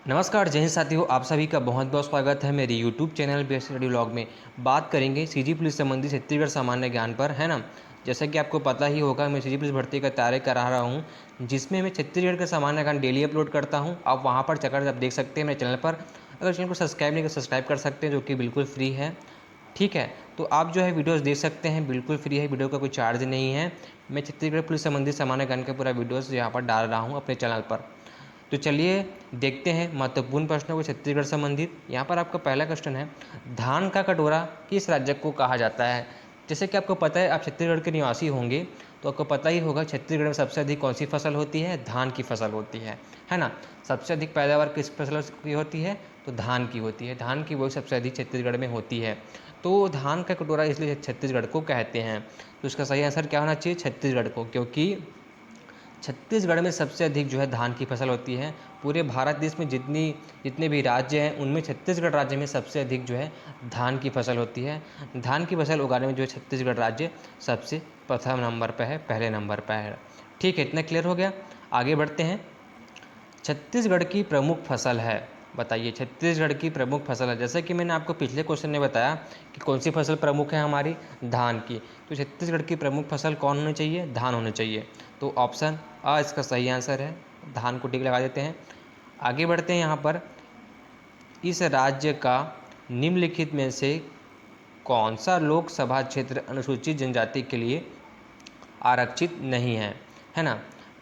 नमस्कार जय हिंद साथियों, आप सभी का बहुत बहुत स्वागत है मेरे YouTube channel best study vlog में। बात करेंगे सीजी पुलिस संबंधी छत्तीसगढ़ सामान्य ज्ञान पर, है ना। जैसा कि आपको पता ही होगा, मैं सीजी पुलिस भर्ती का तैयारी करा रहा हूँ, जिसमें मैं छत्तीसगढ़ का सामान्य ज्ञान डेली अपलोड करता हूँ। आप वहाँ पर चकर आप देख सकते हैं मेरे चैनल पर। अगर चैनल को सब्सक्राइब नहीं कर सब्सक्राइब कर सकते हैं, जो कि बिल्कुल फ्री है। ठीक है, तो आप जो है वीडियोज़ देख सकते हैं, बिल्कुल फ्री है, वीडियो का कोई चार्ज नहीं है। मैं छत्तीसगढ़ पुलिस संबंधी सामान्य ज्ञान का पूरा वीडियोज़ यहाँ पर डाल रहा हूँ अपने चैनल पर। तो चलिए देखते हैं महत्वपूर्ण प्रश्नों को छत्तीसगढ़ संबंधित। यहाँ पर आपका पहला क्वेश्चन है, धान का कटोरा किस राज्य को कहा जाता है। जैसे कि आपको पता है, आप छत्तीसगढ़ के निवासी होंगे तो आपको पता ही होगा छत्तीसगढ़ में सबसे अधिक कौन सी फसल होती है, धान की फसल होती है ना। सबसे अधिक पैदावार किस फसल की होती है, तो धान की होती है। धान की वही सबसे अधिक छत्तीसगढ़ में होती है। तो धान का कटोरा इसलिए छत्तीसगढ़ को कहते हैं। तो इसका सही आंसर क्या होना चाहिए, छत्तीसगढ़ को, क्योंकि छत्तीसगढ़ में सबसे अधिक जो है धान की फसल होती है। पूरे भारत देश में जितने भी राज्य हैं उनमें छत्तीसगढ़ राज्य में सबसे अधिक जो है धान की फसल होती है। धान की फसल उगाने में जो है छत्तीसगढ़ राज्य सबसे प्रथम नंबर पर है, पहले नंबर पर है। ठीक है, इतना क्लियर हो गया। आगे बढ़ते हैं। छत्तीसगढ़ की प्रमुख फसल है, बताइए छत्तीसगढ़ की प्रमुख फसल है। जैसे कि मैंने आपको पिछले क्वेश्चन में बताया कि कौन सी फसल प्रमुख है हमारी, धान की। तो छत्तीसगढ़ की प्रमुख फसल कौन होनी चाहिए, धान होनी चाहिए। तो ऑप्शन आ इसका सही आंसर है, धान को टिक लगा देते हैं। आगे बढ़ते हैं। यहाँ पर इस राज्य का निम्नलिखित में से कौन सा लोकसभा क्षेत्र अनुसूचित जनजाति के लिए आरक्षित नहीं है ना।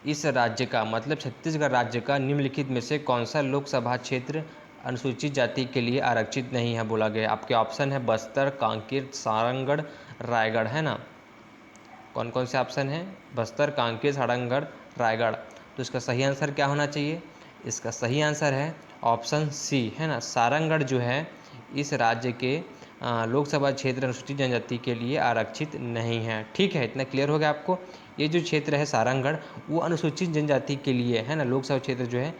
इस राज्य का मतलब छत्तीसगढ़ राज्य का निम्नलिखित में से कौन सा लोकसभा क्षेत्र अनुसूचित जाति के लिए आरक्षित नहीं है बोला गया। आपके ऑप्शन है बस्तर, कांकेर, सारंगढ़, रायगढ़, है ना। कौन कौन से ऑप्शन हैं, बस्तर, कांकेर, सारंगढ़, रायगढ़। तो इसका सही आंसर क्या होना चाहिए, इसका सही आंसर है ऑप्शन सी, है ना। सारंगढ़ जो है इस राज्य के लोकसभा क्षेत्र अनुसूचित जनजाति के लिए आरक्षित नहीं है। ठीक है, इतना क्लियर हो गया आपको। ये जो क्षेत्र है सारंगढ़, वो अनुसूचित जनजाति के लिए है ना, लोकसभा क्षेत्र जो है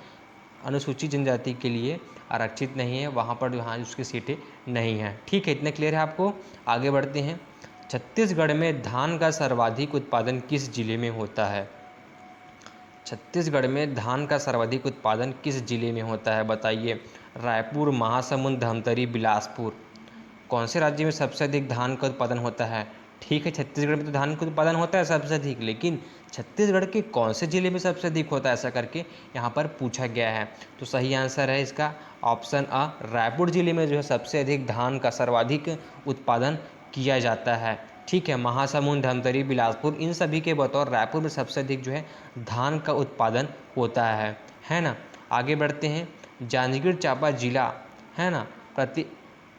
अनुसूचित जनजाति के लिए आरक्षित नहीं है, वहाँ पर जो हाँ उसकी सीटें नहीं हैं। ठीक है, इतना क्लियर है आपको। आगे बढ़ते हैं। छत्तीसगढ़ में धान का सर्वाधिक उत्पादन किस जिले में होता है। छत्तीसगढ़ में धान का सर्वाधिक उत्पादन किस जिले में होता है, बताइए। रायपुर, महासमुंद, धमतरी, बिलासपुर। कौन से राज्य में सबसे अधिक धान का उत्पादन होता है। ठीक है, छत्तीसगढ़ में तो धान का उत्पादन होता है सबसे अधिक, लेकिन छत्तीसगढ़ के कौन से जिले में सबसे अधिक होता है, ऐसा करके यहाँ पर पूछा गया है। तो सही आंसर है इसका ऑप्शन अ, रायपुर जिले में जो है सबसे अधिक धान का सर्वाधिक उत्पादन किया जाता है। ठीक है, महासमुंद, धमतरी, बिलासपुर, इन सभी के बतौर रायपुर में सबसे अधिक जो है धान का उत्पादन होता है ना। आगे बढ़ते हैं। जांजगीर चांपा जिला, है ना,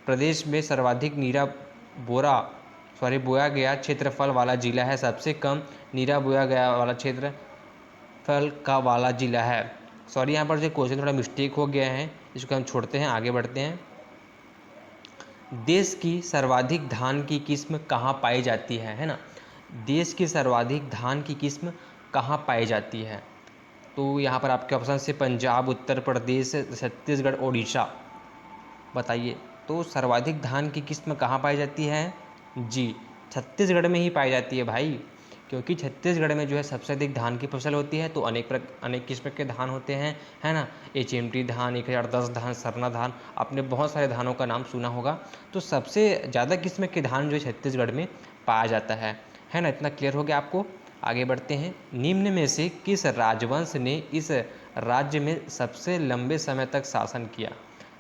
प्रदेश में सर्वाधिक नीरा बोया गया क्षेत्रफल वाला जिला है। सबसे कम नीरा बोया गया वाला क्षेत्रफल का वाला जिला है। सॉरी, यहाँ पर जो क्वेश्चन थोड़ा मिस्टेक हो गया है, इसको हम छोड़ते हैं, आगे बढ़ते हैं। देश की सर्वाधिक धान की किस्म कहाँ पाई जाती है ना। देश की सर्वाधिक धान की किस्म कहाँ पाई जाती है। तो यहाँ पर आपके ऑप्शन से पंजाब, उत्तर प्रदेश, छत्तीसगढ़, ओडिशा, बताइए। तो सर्वाधिक धान की किस्म कहाँ पाई जाती है, जी छत्तीसगढ़ में ही पाई जाती है भाई, क्योंकि छत्तीसगढ़ में जो है सबसे अधिक धान की फसल होती है। तो अनेक किस्म के धान होते हैं, है ना। HMT धान, 1010 धान, सरना धान, आपने बहुत सारे धानों का नाम सुना होगा। तो सबसे ज़्यादा किस्म के धान जो है छत्तीसगढ़ में पाया जाता है ना। इतना क्लियर हो गया आपको। आगे बढ़ते हैं। निम्न में से किस राजवंश ने इस राज्य में सबसे लंबे समय तक शासन किया,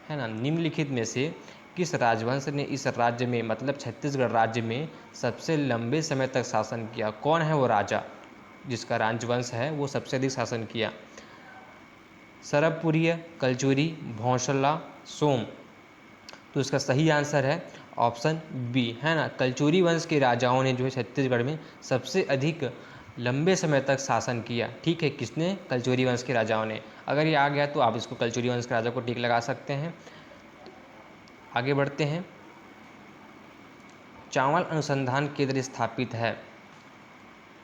है ना। निम्नलिखित में से किस राजवंश ने इस राज्य में मतलब छत्तीसगढ़ राज्य में सबसे लंबे समय तक शासन किया। कौन है वो राजा जिसका राजवंश है वो सबसे अधिक शासन किया। सरबपुरिया, कलचुरी, भौसला, सोम। तो इसका सही आंसर है ऑप्शन बी, है ना। कलचुरी वंश के राजाओं ने जो है छत्तीसगढ़ में सबसे अधिक लंबे समय तक शासन किया। ठीक है, किसने, कलचुरी वंश के राजाओं ने। अगर ये आ गया तो आप इसको कलचुरी वंश के राजा को टिक लगा सकते हैं। आगे बढ़ते हैं। चावल अनुसंधान केंद्र स्थापित है।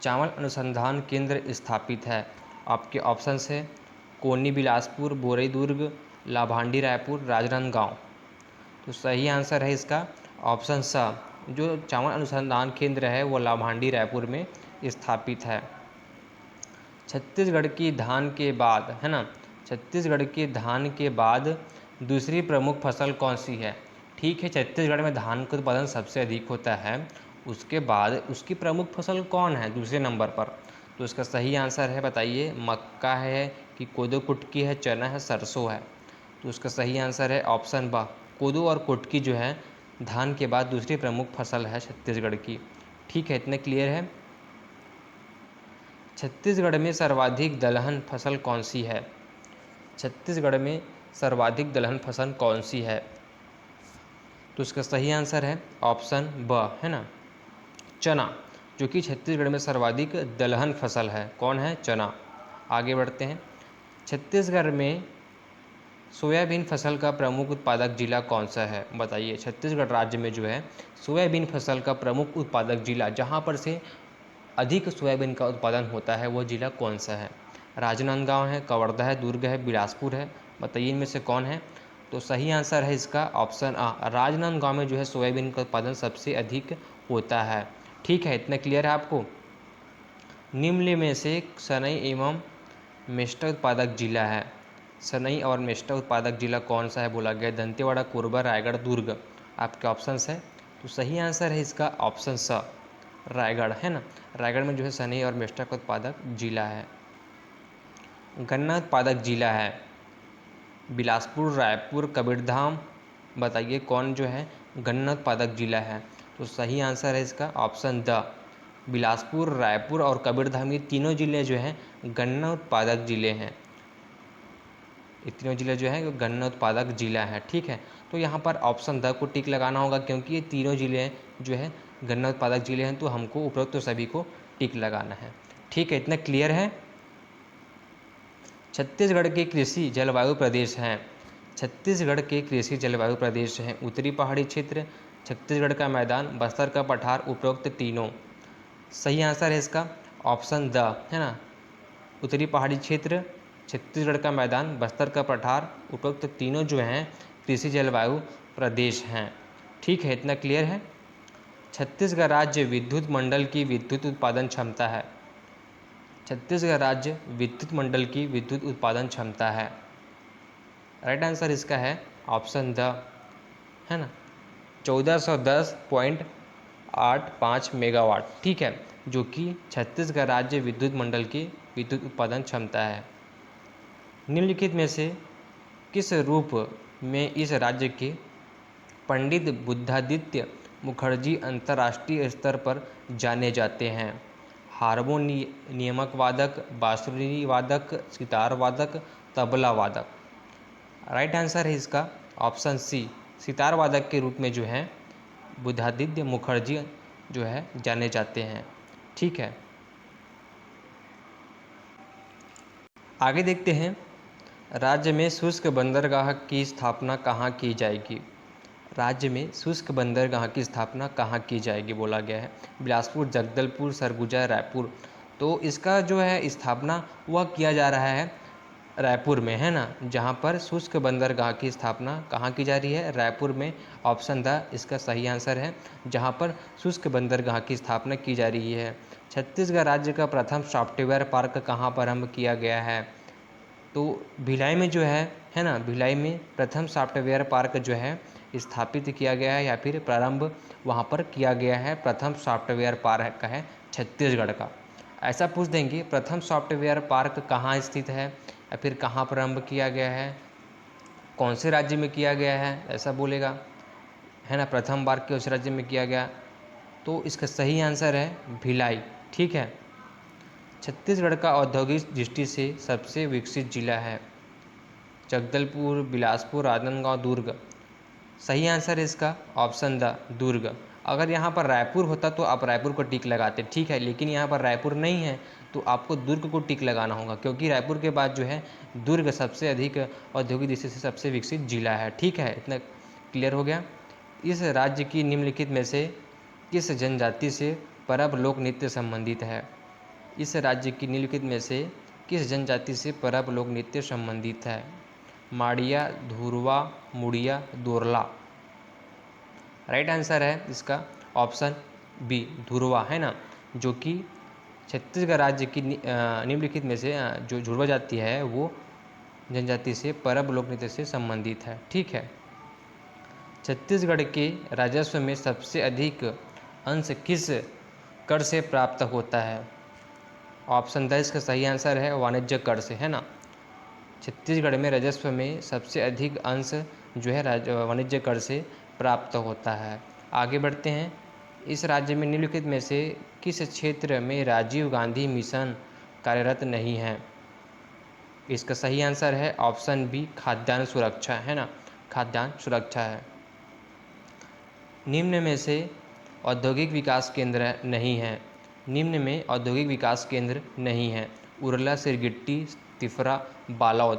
चावल अनुसंधान केंद्र स्थापित है। आपके ऑप्शन है कोनी बिलासपुर, बोरई दुर्ग, लाभांडी रायपुर, राजनांदगांव। तो सही आंसर है इसका ऑप्शन स, जो चावल अनुसंधान केंद्र है वो लाभांडी रायपुर में स्थापित है। छत्तीसगढ़ की धान के बाद, है ना, छत्तीसगढ़ के धान के बाद दूसरी प्रमुख फसल कौन सी है? ठीक है, छत्तीसगढ़ में धान का उत्पादन सबसे अधिक होता है, उसके बाद उसकी प्रमुख फसल कौन है दूसरे नंबर पर? तो इसका सही आंसर है, बताइए, मक्का है कि कोदो कुटकी है, चना है, सरसों है? तो उसका सही आंसर है ऑप्शन ब, कोदो और कुटकी जो है धान के बाद दूसरी प्रमुख फसल है छत्तीसगढ़ की। ठीक है, इतने क्लियर है। छत्तीसगढ़ में सर्वाधिक दलहन फसल कौन सी है? छत्तीसगढ़ में सर्वाधिक दलहन फसल कौन सी है? तो इसका सही आंसर है ऑप्शन ब, है ना, चना, जो कि छत्तीसगढ़ में सर्वाधिक दलहन फसल है। कौन है? चना। आगे बढ़ते हैं। छत्तीसगढ़ में सोयाबीन फसल का प्रमुख उत्पादक जिला कौन सा है? बताइए, छत्तीसगढ़ राज्य में जो है सोयाबीन फसल का प्रमुख उत्पादक जिला, जहाँ पर से अधिक सोयाबीन का उत्पादन होता है, वो जिला कौन सा है? राजनांदगांव है, कवर्धा है, दुर्ग है, बिलासपुर है? बताइए इनमें से कौन है? तो सही आंसर है इसका ऑप्शन आ, राजनांदगांव में जो है सोयाबीन का उत्पादन सबसे अधिक होता है। ठीक है, इतना क्लियर है आपको? निम्न में से सनई एवं मेस्टा उत्पादक जिला है। सनई और मेस्टा उत्पादक जिला कौन सा है बोला गया? दंतेवाड़ा, कोरबा, रायगढ़, दुर्ग? आपके ऑप्शंस है। तो सही आंसर है इसका ऑप्शन स, रायगढ़, है ना। रायगढ़ में जो है सनई और मेस्टा का उत्पादक जिला है। गन्ना उत्पादक जिला है बिलासपुर, रायपुर, कबीरधाम? बताइए कौन जो है गन्ना उत्पादक जिला है? तो सही आंसर है इसका ऑप्शन द, बिलासपुर, रायपुर और कबीरधाम, ये तीनों जिले जो हैं गन्ना उत्पादक जिले हैं। ये तीनों जिले जो है गन्ना उत्पादक जिला है। ठीक है, तो यहाँ पर ऑप्शन द को टिक लगाना होगा, क्योंकि ये तीनों जिले जो है गन्ना उत्पादक जिले हैं, तो हमको उपरोक्त तो सभी को टिक लगाना है। ठीक है, इतना क्लियर है। छत्तीसगढ़ के कृषि जलवायु प्रदेश हैं। छत्तीसगढ़ के कृषि जलवायु प्रदेश हैं उत्तरी पहाड़ी क्षेत्र, छत्तीसगढ़ का मैदान, बस्तर का पठार, उपरोक्त तीनों? सही आंसर है इसका ऑप्शन द, है ना, उत्तरी पहाड़ी क्षेत्र, छत्तीसगढ़ का मैदान, बस्तर का पठार, उपरोक्त तीनों जो हैं कृषि जलवायु प्रदेश हैं। ठीक है, इतना क्लियर है। छत्तीसगढ़ राज्य विद्युत मंडल की विद्युत उत्पादन क्षमता है। छत्तीसगढ़ राज्य विद्युत मंडल की विद्युत उत्पादन क्षमता है। राइट आंसर इसका है ऑप्शन द, है ना, 1410.85 मेगावाट। ठीक है, जो कि छत्तीसगढ़ राज्य विद्युत मंडल की विद्युत उत्पादन क्षमता है। निम्नलिखित में से किस रूप में इस राज्य के पंडित बुद्धादित्य मुखर्जी अंतर्राष्ट्रीय स्तर पर जाने जाते हैं? हारमोनियमक वादक, बांसुरी वादक, सितार वादक, तबला वादक? राइट आंसर है इसका ऑप्शन सी, सितार वादक के रूप में जो है बुद्धादित्य मुखर्जी जो है जाने जाते हैं। ठीक है, आगे देखते हैं। राज्य में शुष्क बंदरगाह की स्थापना कहाँ की जाएगी? राज्य में शुष्क बंदरगाह की स्थापना कहाँ की जाएगी बोला गया है? बिलासपुर, जगदलपुर, सरगुजा, रायपुर? तो इसका जो है स्थापना वह किया जा रहा है रायपुर में, है ना, जहाँ पर शुष्क बंदरगाह की स्थापना कहाँ की जा रही है? रायपुर में। ऑप्शन द इसका सही आंसर है, जहाँ पर शुष्क बंदरगाह की स्थापना की जा रही है। छत्तीसगढ़ राज्य का प्रथम सॉफ्टवेयर पार्क कहाँ पर आरंभ किया गया है? तो भिलाई में जो है ना, भिलाई में प्रथम सॉफ्टवेयर पार्क जो है स्थापित किया गया है, या फिर प्रारंभ वहाँ पर किया गया है। प्रथम सॉफ्टवेयर पार्क है छत्तीसगढ़ का। ऐसा पूछ देंगे प्रथम सॉफ्टवेयर पार्क कहाँ स्थित है, या फिर कहाँ प्रारंभ किया गया है, कौन से राज्य में किया गया है, ऐसा बोलेगा, है ना, प्रथम बार किस राज्य में किया गया? तो इसका सही आंसर है भिलाई। ठीक है, छत्तीसगढ़ का औद्योगिक दृष्टि से सबसे विकसित जिला है। जगदलपुर, बिलासपुर, राजनांदगांव, दुर्ग? सही आंसर है इसका ऑप्शन द, दुर्ग। अगर यहाँ पर रायपुर होता तो आप रायपुर को टिक लगाते, ठीक है, लेकिन यहाँ पर रायपुर नहीं है, तो आपको दुर्ग को टिक लगाना होगा, क्योंकि रायपुर के बाद जो है दुर्ग सबसे अधिक औद्योगिक दृष्टि से सबसे विकसित जिला है। ठीक है, इतना क्लियर हो गया। इस राज्य की निम्नलिखित में से किस जनजाति से परब लोक नृत्य संबंधित है? इस राज्य की निम्नलिखित में से किस जनजाति से परब लोक नृत्य संबंधित है? माड़िया, धुरवा, मुड़िया, दोरला? राइट आंसर है इसका ऑप्शन बी, धुरवा, है ना, जो कि छत्तीसगढ़ राज्य की निम्नलिखित में से जो धुरवा जाति है वो जनजाति से परब लोक नृत्य से संबंधित है। ठीक है। छत्तीसगढ़ के राजस्व में सबसे अधिक अंश किस कर से प्राप्त होता है? ऑप्शन 10 इसका सही आंसर है वाणिज्य कर से, है ना। छत्तीसगढ़ में राजस्व में सबसे अधिक अंश जो है वाणिज्य कर से प्राप्त होता है। आगे बढ़ते हैं। इस राज्य में निम्नलिखित में से किस क्षेत्र में राजीव गांधी मिशन कार्यरत नहीं है? इसका सही आंसर है ऑप्शन बी खाद्यान्न सुरक्षा, है ना। खाद्यान्न सुरक्षा है। निम्न में से औद्योगिक विकास केंद्र नहीं है। निम्न में औद्योगिक विकास केंद्र नहीं है। उरला, सिरगिट्टी, तिफरा, बालोद।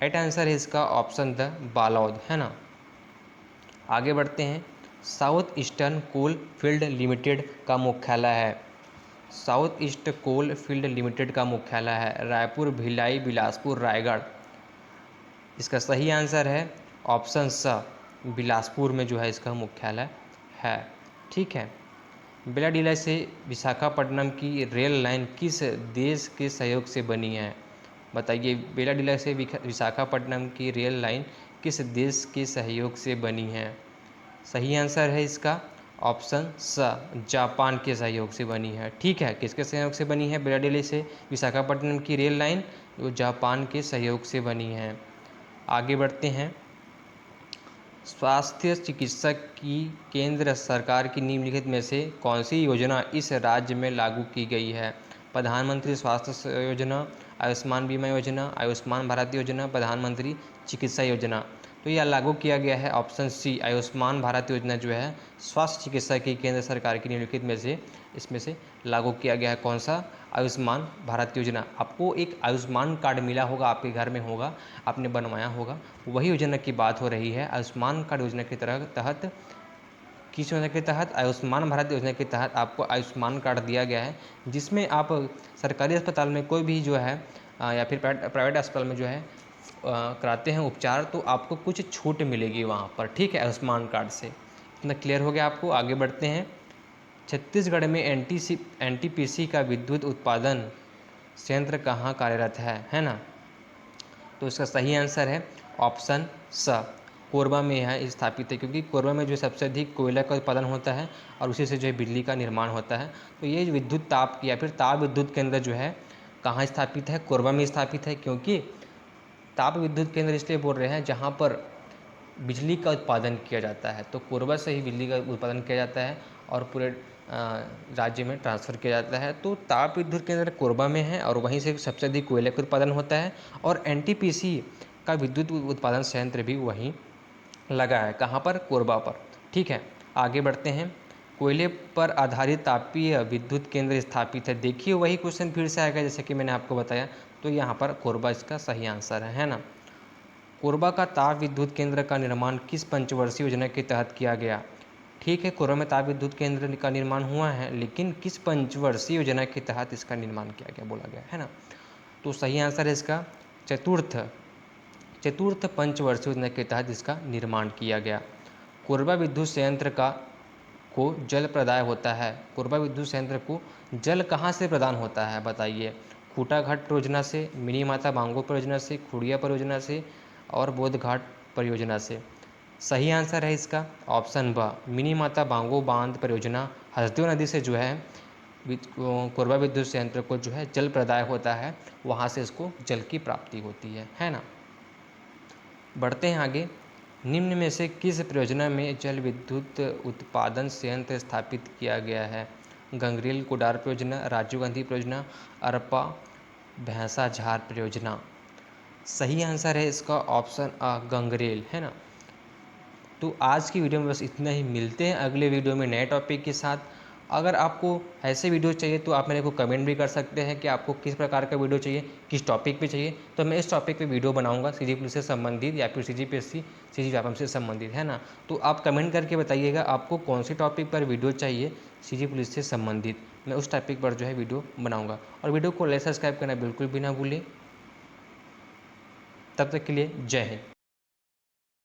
राइट आंसर है इसका ऑप्शन द बालोद, है ना। आगे बढ़ते हैं। South eastern coal field limited का मुख्यालय है। South east coal field limited का मुख्यालय है रायपुर, भिलाई, बिलासपुर, रायगढ़। इसका सही आंसर है ऑप्शन स बिलासपुर में जो है इसका मुख्यालय है। ठीक है। बेलाडीला से विशाखापट्टनम की रेल लाइन किस देश के सहयोग से बनी है? बताइए, बेलाडीला से विशाखापट्टनम की रेल लाइन किस देश के सहयोग से बनी है? सही आंसर है इसका ऑप्शन स जापान के सहयोग से बनी है। ठीक है। किसके सहयोग से बनी है बेलाडीला से विशाखापट्टनम की रेल लाइन? वो जापान के सहयोग से बनी है। आगे बढ़ते हैं। स्वास्थ्य चिकित्सक की केंद्र सरकार की निम्नलिखित में से कौन सी योजना इस राज्य में लागू की गई है? प्रधानमंत्री स्वास्थ्य योजना, आयुष्मान बीमा योजना, आयुष्मान भारत योजना, प्रधानमंत्री चिकित्सा योजना। तो यह लागू किया गया है ऑप्शन सी आयुष्मान भारत योजना जो है स्वास्थ्य चिकित्सा की केंद्र सरकार की निम्नलिखित में से इसमें से लागू किया गया है। कौन सा? आयुष्मान भारत योजना। आपको एक आयुष्मान कार्ड मिला होगा, आपके घर में होगा, आपने बनवाया होगा, वही योजना की बात हो रही है। आयुष्मान कार्ड योजना के तहत किस योजना के तहत? आयुष्मान भारत योजना के तहत आपको आयुष्मान कार्ड दिया गया है, जिसमें आप सरकारी अस्पताल में कोई भी जो है या फिर प्राइवेट अस्पताल में जो है कराते हैं उपचार, तो आपको कुछ छूट मिलेगी वहाँ पर। ठीक है, आयुष्मान कार्ड से। इतना क्लियर हो गया आपको। आगे बढ़ते हैं। छत्तीसगढ़ में एनटीपीसी का विद्युत उत्पादन संयंत्र कहाँ कार्यरत है ना। तो इसका सही आंसर है ऑप्शन स कोरबा में यह स्थापित है, क्योंकि कोरबा में जो सबसे अधिक कोयला का उत्पादन होता है और उसी से जो है बिजली का निर्माण होता है। तो ये विद्युत ताप या फिर ताप विद्युत केंद्र जो है कहाँ स्थापित है? कोरबा में स्थापित है, क्योंकि ताप विद्युत केंद्र इसलिए बोल रहे हैं जहाँ पर बिजली का उत्पादन किया जाता है। तो कोरबा से ही बिजली का उत्पादन किया जाता है और पूरे राज्य में ट्रांसफ़र किया जाता है। तो ताप विद्युत केंद्र कोरबा में है और वहीं से सबसे अधिक कोयले का उत्पादन होता है। और एनटीपीसी का विद्युत उत्पादन संयंत्र भी वहीं लगा है। कहाँ पर? कोरबा पर। ठीक है। आगे बढ़ते हैं। कोयले पर आधारित तापीय विद्युत केंद्र स्थापित है। देखिए, वही क्वेश्चन फिर से आएगा जैसे कि मैंने आपको बताया। तो यहाँ पर कोरबा इसका सही आंसर है ना। कोरबा का ताप विद्युत केंद्र का निर्माण किस पंचवर्षीय योजना के तहत किया गया? ठीक है, कोरबा में ताप विद्युत केंद्र का निर्माण हुआ है, लेकिन किस पंचवर्षीय योजना के तहत इसका निर्माण किया गया बोला गया है ना। तो सही आंसर है इसका चतुर्थ पंचवर्षीय योजना के तहत इसका निर्माण किया गया। कोरबा विद्युत संयंत्र को जल प्रदाय होता है। कोरबा विद्युत संयंत्र को जल कहाँ से प्रदान होता है? बताइए। खूटाघाट परियोजना से, मिनी माता बांगो परियोजना से, खुड़िया परियोजना से और बोधघाट परियोजना से। सही आंसर है इसका ऑप्शन ब मिनी माता बांगो बांध परियोजना हसदेव नदी से जो है कोरबा विद्युत संयंत्र को जो है जल प्रदाय होता है, वहाँ से इसको जल की प्राप्ति होती है ना। बढ़ते हैं आगे। निम्न में से किस परियोजना में जल विद्युत उत्पादन संयंत्र स्थापित किया गया है? गंगरेल कुडार परियोजना, राजीव गांधी परियोजना, अरपा भैंसाझार परियोजना। सही आंसर है इसका ऑप्शन अ गंगरेल, है ना। तो आज की वीडियो में बस इतना ही। मिलते हैं अगले वीडियो में नए टॉपिक के साथ। अगर आपको ऐसे वीडियो चाहिए तो आप मेरे को कमेंट भी कर सकते हैं कि आपको किस प्रकार का वीडियो चाहिए, किस टॉपिक पे चाहिए। तो मैं इस टॉपिक पे वीडियो बनाऊंगा, सीजी पुलिस से संबंधित या फिर सीजीपीएससी सीजी व्यापम से संबंधित, है ना। तो आप कमेंट करके बताइएगा आपको कौन सी टॉपिक पर वीडियो चाहिए सीजी पुलिस से संबंधित। मैं उस टॉपिक पर जो है वीडियो बनाऊँगा। और वीडियो को लाइक सब्सक्राइब करना बिल्कुल भी ना भूलें। तब तक के लिए जय हिंद।